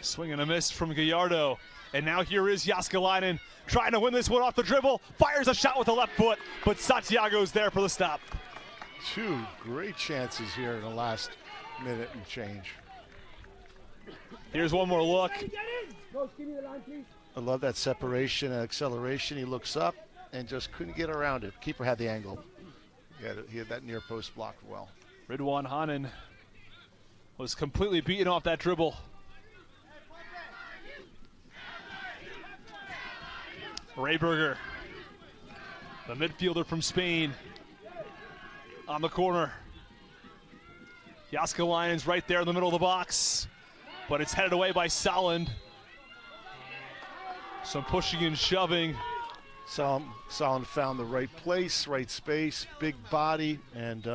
Swing and a miss from Gallardo. And now here is Jääskeläinen trying to win this one off the dribble. Fires a shot with the left foot, but Santiago's there for the stop. Two great chances here in the last minute and change. Here's one more look. I love that separation and acceleration. He looks up and just couldn't get around it. Keeper had the angle. He had that near post blocked well. Ridwan Hanen was completely beaten off that dribble. Rehberger, the midfielder from Spain, on the corner. Jääskeläinen's right there in the middle of the box, but it's headed away by Saaland. Some pushing and shoving. Saaland found the right place, right space, big body, and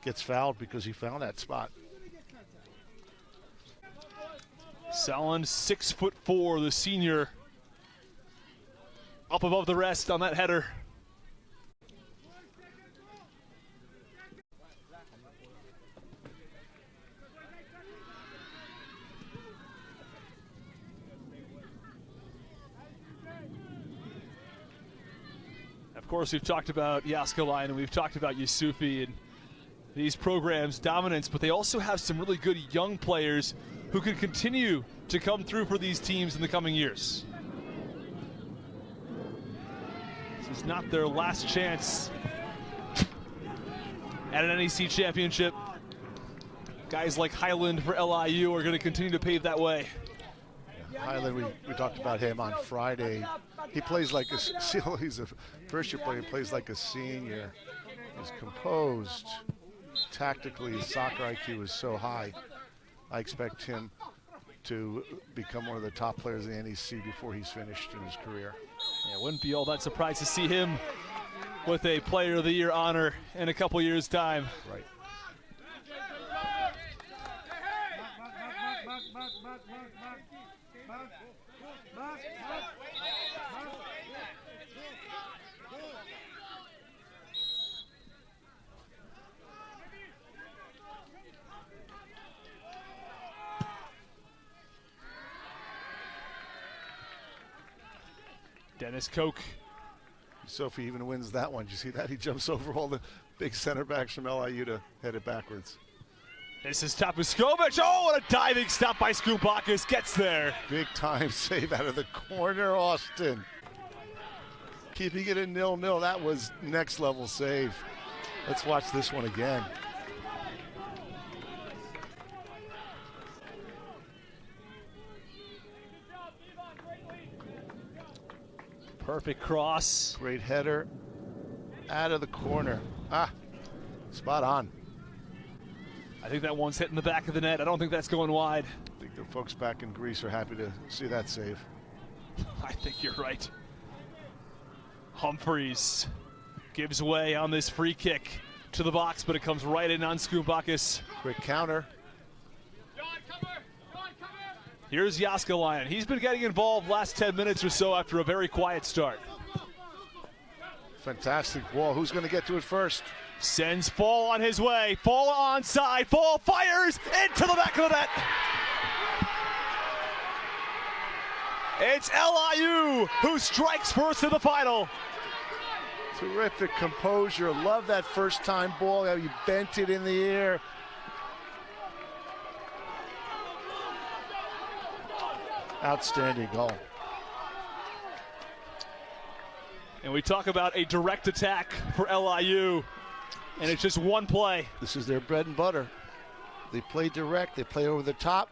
gets fouled because he found that spot. Saaland, 6'4", the senior, up above the rest on that header. Of course, we've talked about Jääskeläinen and we've talked about Yusufi and these programs' dominance, but they also have some really good young players who can continue to come through for these teams in the coming years. This is not their last chance at an NEC championship. Guys like Highland for LIU are going to continue to pave that way. Highland, we talked about him on Friday. He plays like he's a first-year player. He plays like a senior. He's composed. Tactically, his soccer IQ is so high. I expect him to become one of the top players in the NEC before he's finished in his career. Yeah, wouldn't be all that surprised to see him with a Player of the Year honor in a couple years' time. Right. Dennis Koch. Sophie even wins that one. Did you see that? He jumps over all the big center backs from LIU to head it backwards. This is Tapuskovic. Oh, what a diving stop by Skoubakis. Gets there. Big time save out of the corner, Austin. Keeping it in 0-0. That was next level save. Let's watch this one again. Perfect cross. Great header out of the corner. Spot on. I think that one's hitting the back of the net. I don't think that's going wide. I think the folks back in Greece are happy to see that save. I think you're right. Humphreys gives way on this free kick to the box, but it comes right in on Skoubakis. Quick counter. Here's Jääskeläinen. He's been getting involved last 10 minutes or so after a very quiet start. Fantastic ball. Who's going to get to it first? Sends Fall on his way. Fall onside. Fall fires into the back of the net. It's LIU who strikes first in the final. Terrific composure. Love that first time ball. How he bent it in the air. Outstanding goal. And we talk about a direct attack for LIU, and it's just one play. This is their bread and butter. They play direct, they play over the top.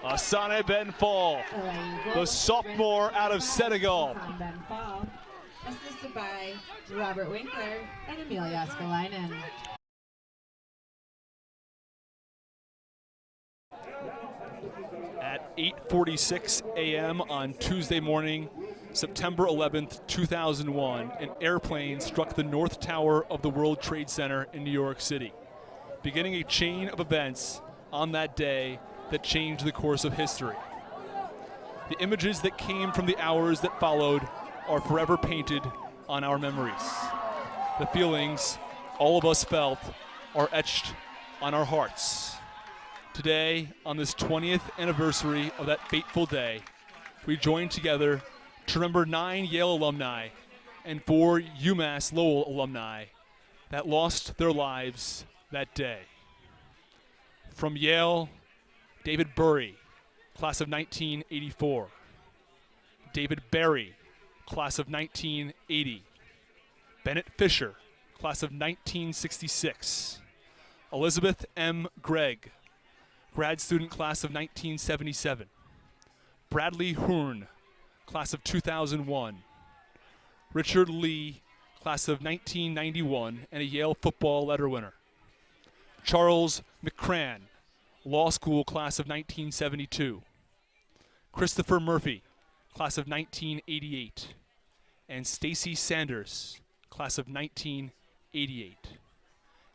Asane Ben Fall, the sophomore out of Senegal. Ben Fall, assisted by Robert Winkler and Emil Jääskeläinen. At 8:46 a.m. on Tuesday morning, September 11th, 2001, an airplane struck the North Tower of the World Trade Center in New York City, beginning a chain of events on that day that changed the course of history. The images that came from the hours that followed are forever painted on our memories. The feelings all of us felt are etched on our hearts. Today, on this 20th anniversary of that fateful day, we join together to remember 9 Yale alumni and 4 UMass Lowell alumni that lost their lives that day. From Yale, David Burry, class of 1984. David Berry, class of 1980. Bennett Fisher, class of 1966. Elizabeth M. Gregg, grad student, class of 1977. Bradley Horn, class of 2001. Richard Lee, class of 1991 and a Yale football letter winner. Charles McCran, law school, class of 1972. Christopher Murphy, class of 1988. And Stacy Sanders, class of 1988.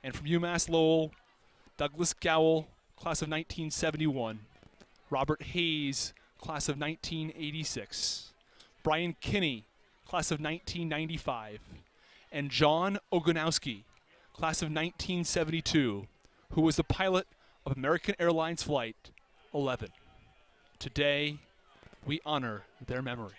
And from UMass Lowell, Douglas Gowell, class of 1971. Robert Hayes, class of 1986. Brian Kinney, class of 1995. And John Ogonowski, class of 1972, who was the pilot of American Airlines Flight 11. Today, we honor their memory.